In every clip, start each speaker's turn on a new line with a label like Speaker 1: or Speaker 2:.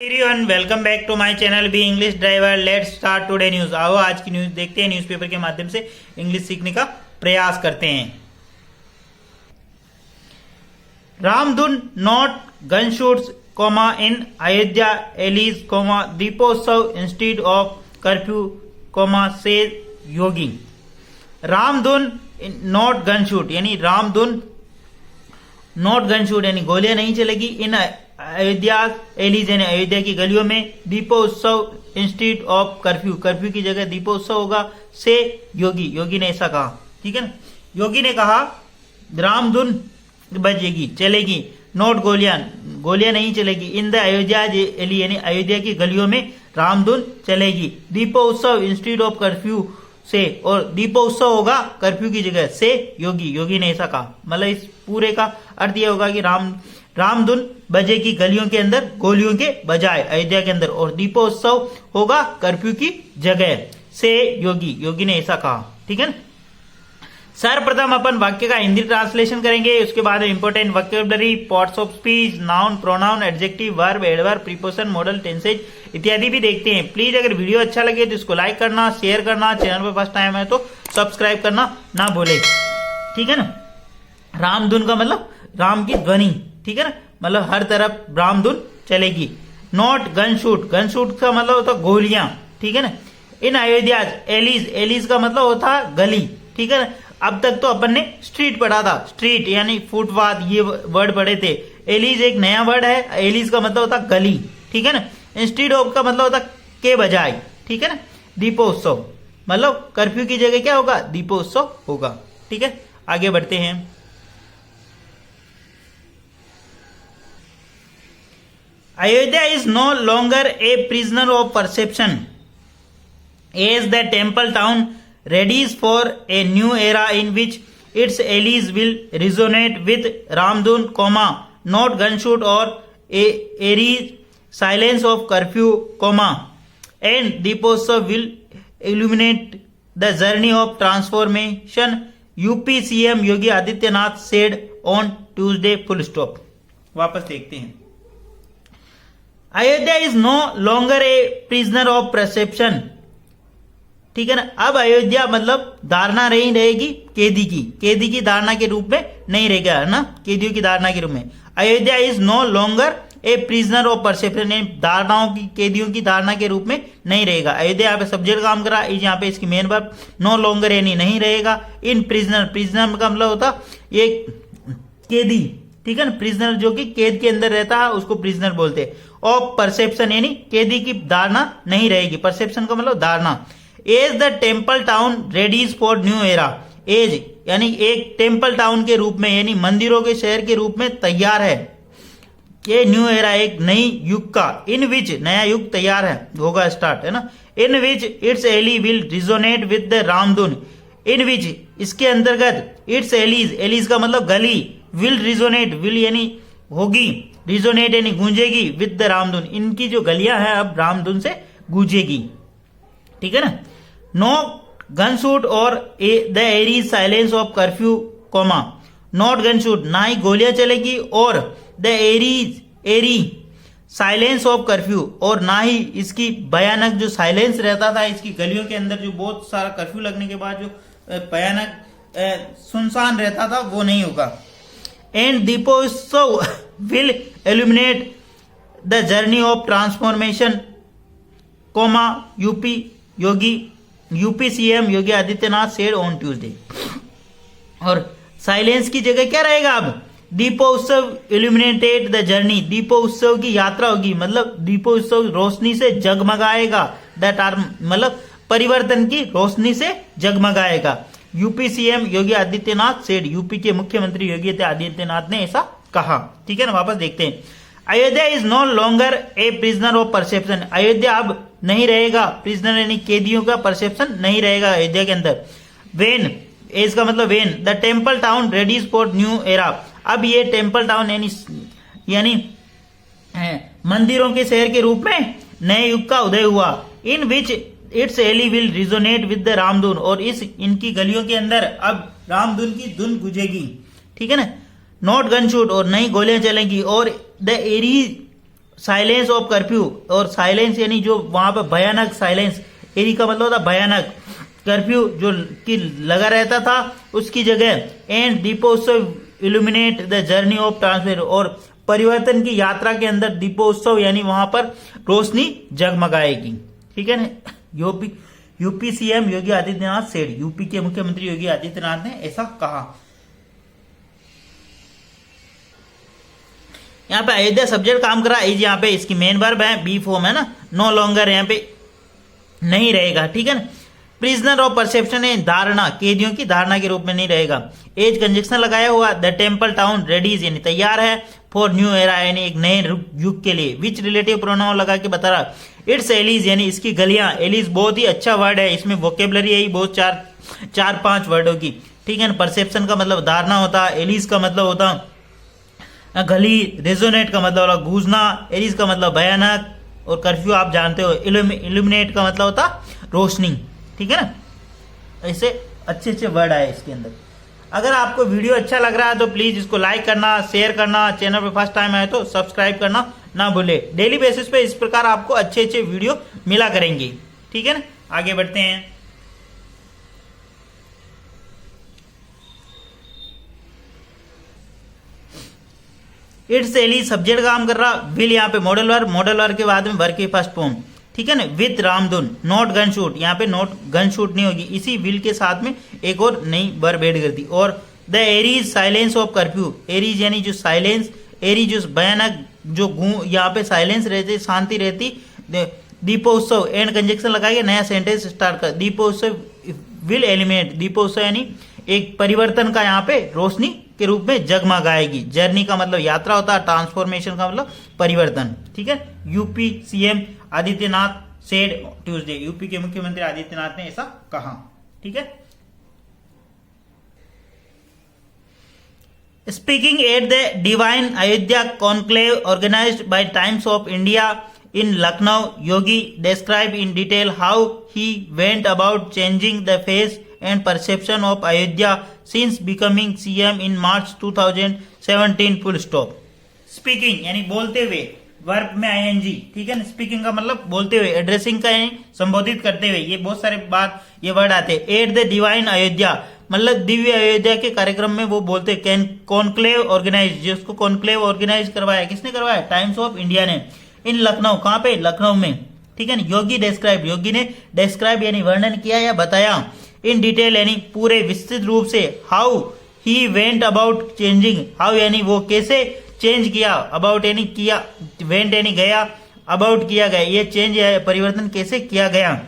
Speaker 1: Everyone welcome back to my channel B English driver. Let's start today news. आओ आज की news देखते हैं। न्यूज़पेपर के माध्यम से इंग्लिश सीखने का प्रयास करते हैं। Ramdhun not gunshots comma in Ayodhya alleys comma Deepotsav instead of curfew comma से योगी। रामधुन नॉट गनशूट यानी रामधुन नॉट गनशूट यानी गोलियां नहीं चलेगी इन अयोध्या एलीज यानी अयोध्या की गलियों में दीपोत्सव इंस्टीड ऑफ कर्फ्यू कर्फ्यू की जगह दीपोत्सव होगा से योगी ने ऐसा कहा। ठीक है ना, योगी ने कहा रामधुन बजेगी चलेगी नॉट गोलियां नहीं चलेगी इन द अयोध्या एली यानी अयोध्या की गलियों में रामधुन चलेगी दीपोत्सव इंस्टीड ऑफ कर्फ्यू से, और दीपोत्सव होगा कर्फ्यू की जगह से योगी ने ऐसा कहा। मतलब इस पूरे का अर्थ यह होगा कि रामधुन बजेगी गलियों के अंदर गोलियों के बजाय अयोध्या के अंदर, और दीपोत्सव होगा कर्फ्यू की जगह से योगी ने ऐसा कहा। ठीक है ना, सर्वप्रथम अपन वाक्य का हिंदी ट्रांसलेशन करेंगे, उसके बाद important vocabulary, parts of speech, noun, pronoun, adjective, verb, adverb, preposition, model, tenses इत्यादि भी देखते हैं। प्लीज अगर वीडियो अच्छा लगे तो इसको लाइक करना, शेयर करना, चैनल पर फर्स्ट टाइम है तो सब्सक्राइब करना ना भूले। ठीक है ना, रामधुन का मतलब राम की ध्वनि। ठीक है ना, मतलब हर तरफ रामधुन चलेगी। नॉट गनशूट का मतलब होता गोलियां। ठीक है ना, इन अयोध्या एलीज का मतलब होता गली। ठीक है ना, अब तक तो अपन ने स्ट्रीट पढ़ा था, स्ट्रीट यानी फुटपाथ ये वर्ड पढ़े थे। एलीज एक नया वर्ड है, एलीज का मतलब होता गली। ठीक है ना, इंस्टीड ऑफ का मतलब होता के बजाय। ठीक है ना, दीपोत्सव मतलब कर्फ्यू की जगह क्या होगा दीपोत्सव होगा। ठीक है, आगे बढ़ते हैं। Ayodhya is no longer a prisoner of perception as the temple town readies for a new era in which its allies will resonate with Ramdhun, not gunshot or a airy silence of curfew, and Deepotsav will illuminate the journey of transformation, UP CM Yogi Adityanath said on Tuesday, full stop। वापस देखते हैं। Ayodhya is no longer a prisoner of perception. ठीक है ना, अब अयोध्या मतलब धारणा नहीं रहेगी कैदी की धारणा के रूप में नहीं रहेगा, है ना, कैदियों की धारणा के रूप में। Ayodhya is no longer a prisoner of perception धारणाओं की कैदियों की धारणा के रूप में नहीं रहेगा। अयोध्या यहाँ पे सब्जेक्ट काम करा, यहाँ पे इसकी मेन वर्ब नो लॉन्गर यानी नहीं रहेगा। इन प्रिजनर का मतलब होता ये कैदी। ठीक है ना, प्रिजनर जो कि कैद के अंदर रहता है उसको प्रिजनर बोलते हैं। ऑफ परसेप्शन यानी कैदी की धारणा नहीं रहेगी, परसेप्शन का मतलब धारणा। As the temple town readies for new era, as यानी एक टेम्पल टाउन के रूप में यानी मंदिरों के शहर के रूप में तैयार है ये न्यू एरा एक नई युग का, इन विच नया युग तैयार है होगा स्टार्ट, है ना। In which its alley will resonate with the Ramdhun, in which इसके अंतर्गत इट्स एलीज का मतलब गली, विल रिजोनेट विल यानी होगी, रिजोनेट यानी गूंजेगी विद द रामधुन, इनकी जो गलियां हैं अब रामधुन से गूंजेगी। ठीक है ना, नो गनशूट और the eerie silence of curfew not gunshot ना ही गोलियां चलेगी, और the eerie silence of curfew और ना ही इसकी भयानक जो साइलेंस रहता था इसकी गलियों के अंदर जो बहुत सारा कर्फ्यू लगने के बाद जो भयानक सुनसान रहता था वो नहीं होगा। And Deepotsav will illuminate the journey of transformation, UP CM Yogi Adityanath said on Tuesday। और साइलेंस की जगह क्या रहेगा अब दीपोत्सव illuminated the journey, दीपोत्सव की यात्रा होगी, मतलब दीपोत्सव रोशनी से जगमगाएगा। दैट आर मतलब परिवर्तन की रोशनी से जगमगाएगा। UP CM Yogi Adityanath said, UP के मुख्यमंत्री योगी आदित्यनाथ ने ऐसा कहा। ठीक है ना, वापस देखते हैं। Ayodhya is no longer a prisoner of perception, Ayodhya अब नहीं रहेगा प्रिजनर यानी कैदियों का परसेप्शन नहीं रहेगा अयोध्या के अंदर। वेन एज का मतलब when the temple town readies for new era, अब ये टेम्पल टाउन यानी मंदिरों के शहर के रूप में नए युग का उदय हुआ। In which its alley will resonate with the Ramdhun, और इनकी गलियों के अंदर अब रामधुन की धुन गुजेगी। ठीक है ना, नॉट गनशूट और नई गोलियां चलेंगी, और the eerie silence of curfew, और साइलेंस यानी जो वहां पे भयानक साइलेंस, एरी का मतलब होता भयानक, कर्फ्यू जो कि लगा रहता था उसकी जगह, and Deepotsav illuminate the journey of transfer, और परिवर्तन की यात्रा के अंदर दीपोत्सव यानी वहां पर रोशनी जगमगाएगी। ठीक है ना। UP CM Yogi Adityanath said, UP के मुख्यमंत्री योगी आदित्यनाथ ने ऐसा कहा। यहाँ पे अयोध्या सब्जेक्ट काम करा, इज यहाँ पे इसकी मेन वर्ब है, बी फॉर्म है ना, नो लॉन्गर यहाँ पे नहीं रहेगा। ठीक है ना। प्रिजनर ऑफ परसेप्शन है धारणा, कैदियों की धारणा के रूप में नहीं रहेगा। एज कंजक्शन लगाया हुआ, द टेम्पल टाउन रेडीज यानी तैयार है, फॉर न्यू एरा यानी एक नए युग के लिए। विच रिलेटिव प्रोनाउन लगा के बता रहा, इट्स एलीज यानी इसकी गलियां। एलीज बहुत ही अच्छा वर्ड है, इसमें वोकेबलरी है बहुत चार पांच वर्डों की। ठीक है ना। परसेप्शन का मतलब धारणा होता है, एलीज का मतलब होता गली, रेजोनेट का मतलब होता गूंजना, एलीज का मतलब भयानक, और कर्फ्यू आप जानते हो। इल्यूमिनेट का मतलब होता रोशनी। ठीक है ना। ऐसे अच्छे अच्छे वर्ड आए इसके अंदर। अगर आपको वीडियो अच्छा लग रहा है तो प्लीज इसको लाइक करना, शेयर करना, चैनल पे फर्स्ट टाइम आए तो सब्सक्राइब करना ना भूले। डेली बेसिस पे इस प्रकार आपको अच्छे अच्छे वीडियो मिला करेंगे। ठीक है ना। आगे बढ़ते हैं। इट्स एली सब्जेक्ट काम कर रहा, विल यहाँ पे मॉडल वर्ब के बाद में वर्ब की फर्स्ट फॉर्म। ठीक है ना। With Ramdhun, not gonna shoot, यहाँ पे नॉट गन शूट नहीं होगी, इसी विल के साथ में एक और नई वर्ब ऐड कर दी। और the Aries silence of curfew, Aries यानी जो साइलेंस, एरी जो भयानक जो यहाँ पे साइलेंस रहती, शांति रहती। दीपोत्सव एंड कंजक्शन लगाइए, नया सेंटेंस स्टार्ट कर। दीपोत्सव विल एलिमिनेट, दीपोत्सव यानी एक परिवर्तन का यहाँ पे रोशनी के रूप में जगमगाएगी। जर्नी का मतलब यात्रा होता है, ट्रांसफॉर्मेशन का मतलब परिवर्तन। ठीक है। UP CM Adityanath said Tuesday, UP के मुख्यमंत्री आदित्यनाथ ने ऐसा कहा। ठीक है। Speaking at the divine Ayodhya conclave organised by Times of India in Lucknow, Yogi described in detail how he went about changing the face and perception of Ayodhya since becoming CM in March 2017 full stop. Speaking यानी बोलते हुए, verb में ing। ठीक है ना। Speaking का मतलब बोलते हुए, एड्रेसिंग का यानी संबोधित करते हुए, ये बहुत सारे बात ये वर्ड आते हैं। एट द डिवाइन अयोध्या मतलब दिव्य अयोध्या के कार्यक्रम में वो बोलते। कॉन्क्लेव ऑर्गेनाइज, जिसको कॉन्क्लेव ऑर्गेनाइज करवाया, किसने करवाया? टाइम्स ऑफ इंडिया ने। इन लखनऊ, कहां पे? लखनऊ में। ठीक है ना। योगी डिस्क्राइब, योगी ने डिस्क्राइब यानी वर्णन किया या बताया। इन डिटेल यानी पूरे विस्तृत रूप से। How he went about changing, how यानी वो कैसे चेंज किया, अबाउट यानी किया, वेंट यानी गया, अबाउट किया गया, ये चेंज या परिवर्तन कैसे किया गया।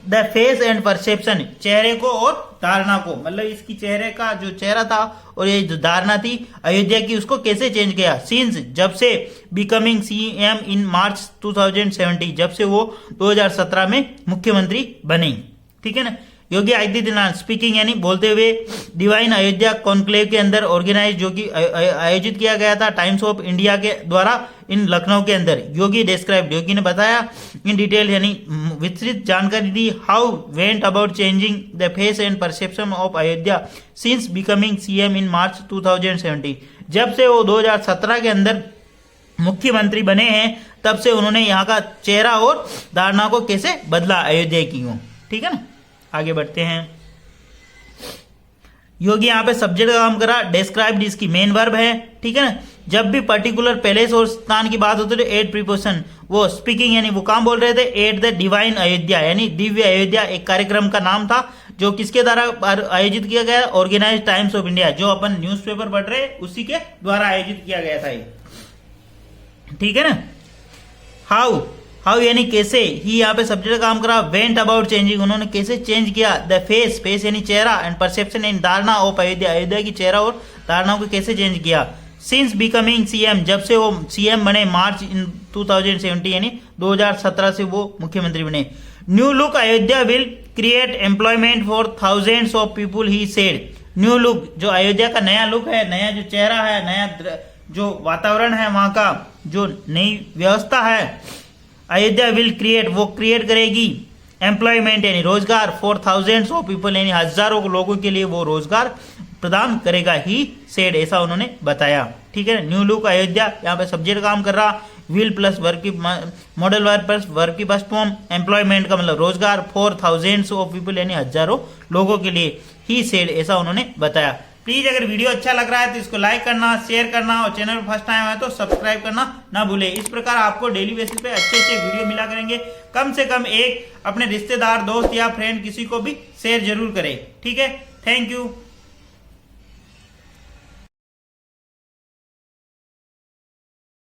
Speaker 1: द फेस एंड परसेप्शन, चेहरे को और धारणा को, मतलब इसकी चेहरे का जो चेहरा था और ये जो धारणा थी अयोध्या की, उसको कैसे चेंज किया। सिंस, जब से, बिकमिंग सीएम इन मार्च 2017, जब से वो 2017 में मुख्यमंत्री बने। ठीक है ना। योगी आदित्यनाथ स्पीकिंग यानी बोलते हुए, डिवाइन अयोध्या कॉन्क्लेव के अंदर ऑर्गेनाइज जो कि आयोजित किया गया था टाइम्स ऑफ इंडिया के द्वारा इन लखनऊ के अंदर। योगी डिस्क्राइब, योगी ने बताया, इन डिटेल यानी विस्तृत जानकारी दी। How went about changing the face and perception of Ayodhya since becoming CM in March 2017, जब से वो 2017 के अंदर मुख्यमंत्री बने हैं तब से उन्होंने यहाँ का चेहरा और धारणा को कैसे बदला अयोध्या की हो। ठीक है ना। आगे बढ़ते हैं। योगी यहाँ पे सब्जेक्ट का काम करा, डिस्क्राइब्ड इसकी मेन वर्ब है। ठीक है ना। जब भी पर्टिकुलर पैलेस और स्थान की बात होती है तो एट प्रीपोजिशन, वो स्पीकिंग यानी वो काम बोल रहे थे। एट द डिवाइन अयोध्या यानी दिव्य अयोध्या एक कार्यक्रम का नाम था जो किसके द्वारा आयोजित किया गया? ऑर्गेनाइज टाइम्स ऑफ इंडिया, जो अपन न्यूज़पेपर पढ़ रहे उसी के द्वारा आयोजित किया गया था ये। ठीक है ना। हाउ, हाउ यानी कैसे, ही यहाँ पे सब्जेक्ट काम करा। वेंट अबाउट चेंजिंग, उन्होंने कैसे चेंज किया। द फेस, फेस यानी चेहरा, एंड परसेप्शन यानी धारणा ऑफ अयोध्या, अयोध्या की चेहरा और धारणाओं को कैसे चेंज किया। सिंस बिकमिंग सीएम, जब से वो सीएम बने मार्च इन 2017 यानी 2017 से वो मुख्यमंत्री बने। New look Ayodhya will create employment for thousands of people, he said. New look, जो अयोध्या का नया लुक है, नया जो चेहरा है, नया जो वातावरण है, वहां का जो नई व्यवस्था है, अयोध्या विल क्रिएट, वो क्रिएट करेगी एम्प्लॉयमेंट यानी रोजगार, फॉर थाउजेंड्स ऑफ पीपल यानी हजारों लोगों के लिए वो रोजगार प्रदान करेगा। ही सेड, ऐसा उन्होंने बताया। ठीक है। न्यू लुक अयोध्या, यहाँ पे सब्जेक्ट काम कर रहा। व्हील प्लस वर्क की मॉडल वर्क प्लस वर्क की बस फॉर्म एम्प्लॉयमेंट का मतलब रोजगार फॉर थाउजेंड्स ऑफ पीपल यानी हजारों लोगों के लिए ही सेड, ऐसा उन्होंने बताया। प्लीज अगर वीडियो अच्छा लग रहा है तो इसको लाइक करना, शेयर करना और चैनल पर फर्स्ट टाइम आया तो सब्सक्राइब करना ना भूले। इस प्रकार आपको डेली बेसिस पे अच्छे अच्छे वीडियो मिला करेंगे। कम से कम एक अपने रिश्तेदार, दोस्त या फ्रेंड किसी को भी शेयर जरूर करें। ठीक है, थैंक यू।